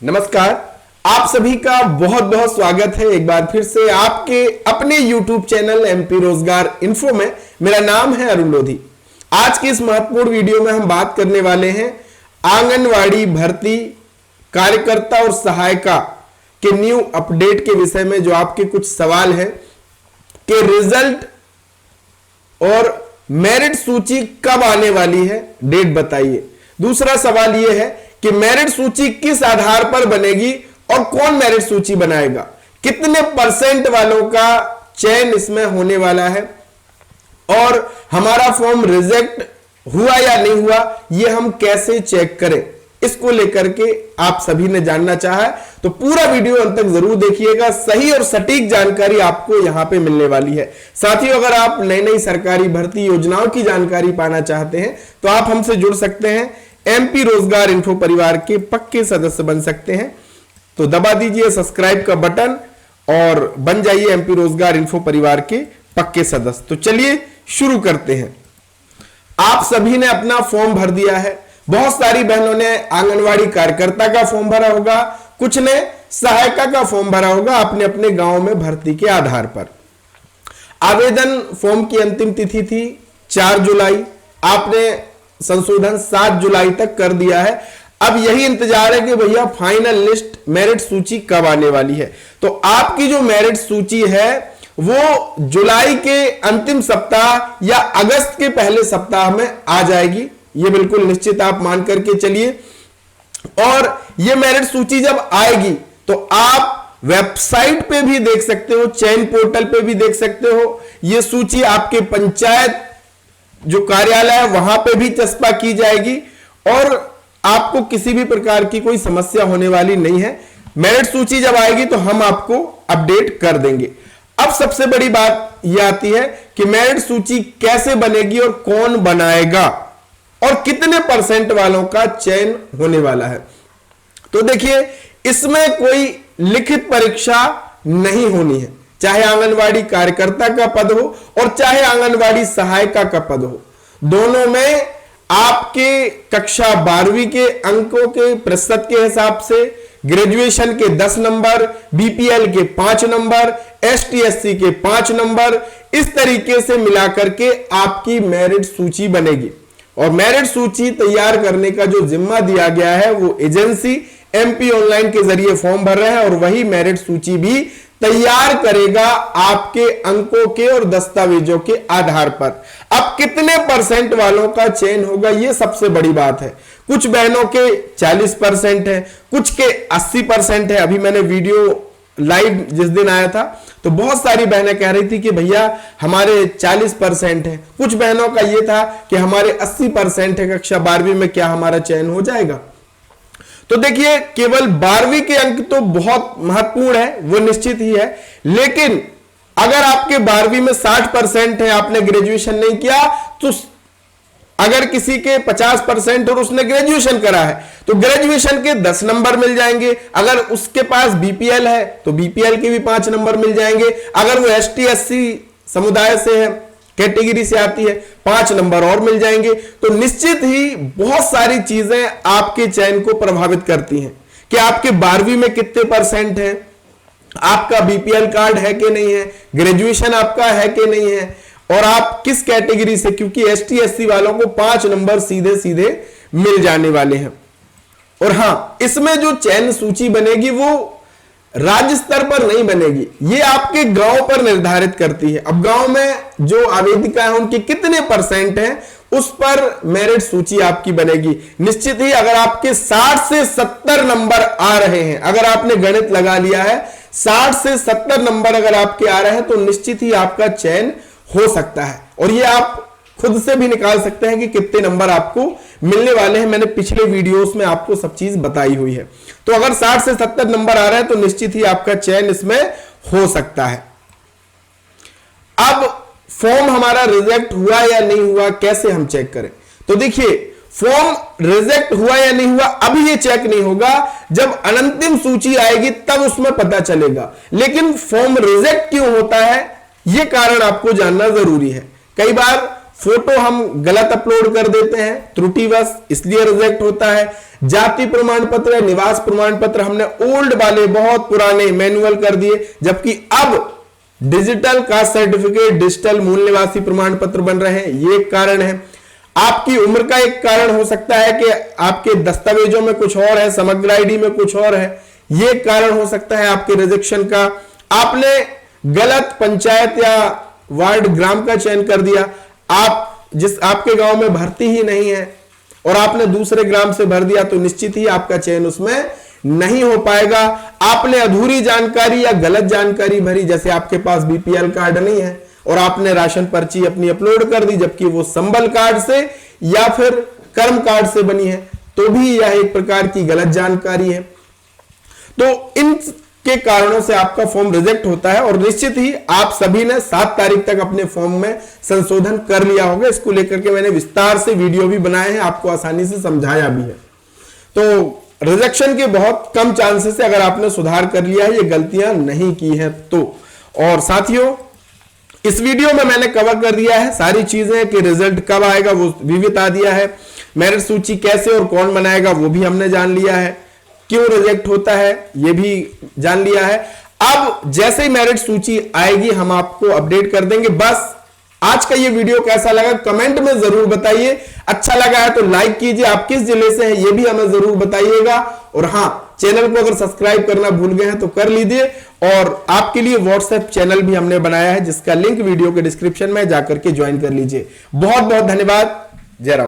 नमस्कार। आप सभी का बहुत बहुत स्वागत है एक बार फिर से आपके अपने YouTube चैनल एमपी रोजगार इन्फो में। मेरा नाम है अरुण लोधी। आज की इस महत्वपूर्ण वीडियो में हम बात करने वाले हैं आंगनवाड़ी भर्ती कार्यकर्ता और सहायिका के न्यू अपडेट के विषय में। जो आपके कुछ सवाल हैं कि रिजल्ट और मेरिट सूची कब आने वाली है, डेट बताइए। दूसरा सवाल यह है कि मेरिट सूची किस आधार पर बनेगी और कौन मेरिट सूची बनाएगा, कितने परसेंट वालों का चयन इसमें होने वाला है और हमारा फॉर्म रिजेक्ट हुआ या नहीं हुआ यह हम कैसे चेक करें, इसको लेकर के आप सभी ने जानना चाहा है। तो पूरा वीडियो अंत तक जरूर देखिएगा, सही और सटीक जानकारी आपको यहां पे मिलने वाली है। साथियों, अगर आप नई नई सरकारी भर्ती योजनाओं की जानकारी पाना चाहते हैं तो आप हमसे जुड़ सकते हैं, एमपी रोजगार इन्फो परिवार के पक्के सदस्य बन सकते हैं। तो दबा दीजिए सब्सक्राइब का बटन और बन जाइए एमपी रोजगार इन्फो परिवार के पक्के सदस्य। तो चलिए शुरू करते हैं। आप सभी ने अपना फॉर्म भर दिया है। बहुत सारी बहनों ने आंगनवाड़ी कार्यकर्ता का फॉर्म भरा होगा, कुछ ने सहायिका का फॉर्म भरा होगा अपने अपने गांव में भर्ती के आधार पर। आवेदन फॉर्म की अंतिम तिथि थी 4 जुलाई। आपने संशोधन 7 जुलाई तक कर दिया है। अब यही इंतजार है कि भैया फाइनल लिस्ट मेरिट सूची कब आने वाली है। तो आपकी जो मेरिट सूची है वो जुलाई के अंतिम सप्ताह या अगस्त के पहले सप्ताह में आ जाएगी, ये बिल्कुल निश्चित आप मान करके चलिए। और ये मेरिट सूची जब आएगी तो आप वेबसाइट पे भी देख सकते हो, चयन पोर्टल पे भी देख सकते हो। ये सूची आपके पंचायत जो कार्यालय है वहां पे भी चस्पा की जाएगी और आपको किसी भी प्रकार की कोई समस्या होने वाली नहीं है। मेरिट सूची जब आएगी तो हम आपको अपडेट कर देंगे। अब सबसे बड़ी बात यह आती है कि मेरिट सूची कैसे बनेगी और कौन बनाएगा और कितने परसेंट वालों का चयन होने वाला है। तो देखिए, इसमें कोई लिखित परीक्षा नहीं होनी है, चाहे आंगनवाड़ी कार्यकर्ता का पद हो और चाहे आंगनवाड़ी सहायिका का पद हो। दोनों में आपके कक्षा 12वीं के अंकों के प्रतिशत के हिसाब से ग्रेजुएशन के 10 नंबर, बीपीएल के 5 नंबर, एसटी एससी के 5 नंबर, इस तरीके से मिलाकर के आपकी मेरिट सूची बनेगी। और मेरिट सूची तैयार करने का जो जिम्मा दिया गया है वो एजेंसी एमपी ऑनलाइन के जरिए फॉर्म भर रहे हैं और वही मेरिट सूची भी तैयार करेगा आपके अंकों के और दस्तावेजों के आधार पर। अब कितने परसेंट वालों का चयन होगा ये सबसे बड़ी बात है। कुछ बहनों के 40% है, कुछ के 80% है। अभी मैंने वीडियो लाइव जिस दिन आया था तो बहुत सारी बहनें कह रही थी कि भैया हमारे 40% है, कुछ बहनों का यह था कि हमारे 80% है कक्षा 12वीं में, क्या हमारा चयन हो जाएगा। तो देखिए, केवल 12वीं के अंक तो बहुत महत्वपूर्ण है, वो निश्चित ही है, लेकिन अगर आपके 12वीं में 60% है, आपने ग्रेजुएशन नहीं किया, तो अगर किसी के 50% और उसने ग्रेजुएशन करा है तो ग्रेजुएशन के 10 नंबर मिल जाएंगे। अगर उसके पास बीपीएल है तो बीपीएल के भी 5 नंबर मिल जाएंगे। अगर वो एसटी एससी समुदाय से है, कैटेगरी से आती है, 5 नंबर और मिल जाएंगे। तो निश्चित ही बहुत सारी चीजें आपके चयन को प्रभावित करती हैं कि आपके 12वीं में कितने परसेंट है, आपका बीपीएल कार्ड है कि नहीं है, ग्रेजुएशन आपका है कि नहीं है और आप किस कैटेगरी से, क्योंकि एसटी एससी वालों को 5 नंबर सीधे सीधे मिल जाने वाले हैं। और हां, इसमें जो चयन सूची बनेगी वो राज्य स्तर पर नहीं बनेगी, ये आपके गांव पर निर्धारित करती है। अब गांव में जो आवेदिका है उनके कितने परसेंट हैं उस पर मेरिट सूची आपकी बनेगी। निश्चित ही अगर आपके 60 से 70 नंबर आ रहे हैं, अगर आपने गणित लगा लिया है 60 से 70 नंबर अगर आपके आ रहे हैं तो निश्चित ही आपका चयन हो सकता है। और ये आप खुद से भी निकाल सकते हैं कि कितने नंबर आपको मिलने वाले हैं। मैंने पिछले वीडियोस में आपको सब चीज बताई हुई है। तो अगर 60 से 70 नंबर आ रहे हैं तो निश्चित ही आपका चयन इसमें हो सकता है। अब फॉर्म हमारा रिजेक्ट हुआ या नहीं हुआ कैसे हम चेक करें? तो देखिए, फॉर्म रिजेक्ट हुआ या नहीं हुआ अभी ये चेक नहीं होगा, जब अनंतिम सूची आएगी तब उसमें पता चलेगा। लेकिन फॉर्म रिजेक्ट क्यों होता है ये कारण आपको जानना जरूरी है। कई बार फोटो हम गलत अपलोड कर देते हैं त्रुटिवश, इसलिए रिजेक्ट होता है। जाति प्रमाण पत्र, निवास प्रमाण पत्र हमने ओल्ड वाले बहुत पुराने मैनुअल कर दिए, जबकि अब डिजिटल कास्ट सर्टिफिकेट, डिजिटल मूल निवासी प्रमाण पत्र बन रहे हैं। ये एक कारण है। आपकी उम्र का एक कारण हो सकता है कि आपके दस्तावेजों में कुछ और है, समग्र आईडी में कुछ और है। ये कारण हो सकता है आपके रिजेक्शन का। आपने गलत पंचायत या वार्ड ग्राम का चयन कर दिया, आपके गांव में भर्ती ही नहीं है और आपने दूसरे ग्राम से भर दिया, तो निश्चित ही आपका चयन उसमें नहीं हो पाएगा। आपने अधूरी जानकारी या गलत जानकारी भरी, जैसे आपके पास बीपीएल कार्ड नहीं है और आपने राशन पर्ची अपनी अपलोड कर दी, जबकि वो संबल कार्ड से या फिर कर्म कार्ड से बनी है, तो भी यह एक प्रकार की गलत जानकारी है। तो इन के कारणों से आपका फॉर्म रिजेक्ट होता है और निश्चित ही आप सभी ने 7 तारीख तक अपने फॉर्म में संशोधन कर लिया होगा। इसको लेकर के मैंने विस्तार से वीडियो भी बनाए हैं, आपको आसानी से समझाया भी है। तो रिजेक्शन के बहुत कम चांसेस है अगर आपने सुधार कर लिया है, ये गलतियां नहीं की हैं तो। और साथियों, इस वीडियो में मैंने कवर कर दिया है सारी चीजें कि रिजल्ट कब आएगा वो भी बता दिया है, मेरिट सूची कैसे और कौन बनाएगा वो भी हमने जान लिया है, क्यों रिजेक्ट होता है ये भी जान लिया है। अब जैसे ही मेरिट सूची आएगी हम आपको अपडेट कर देंगे। बस आज का ये वीडियो कैसा लगा कमेंट में जरूर बताइए। अच्छा लगा है तो लाइक कीजिए। आप किस जिले से हैं ये भी हमें जरूर बताइएगा। और हां, चैनल को अगर सब्सक्राइब करना भूल गए हैं तो कर लीजिए। और आपके लिए व्हाट्सएप चैनल भी हमने बनाया है, जिसका लिंक वीडियो के डिस्क्रिप्शन में जाकर के ज्वाइन कर लीजिए। बहुत बहुत धन्यवाद। जय राम।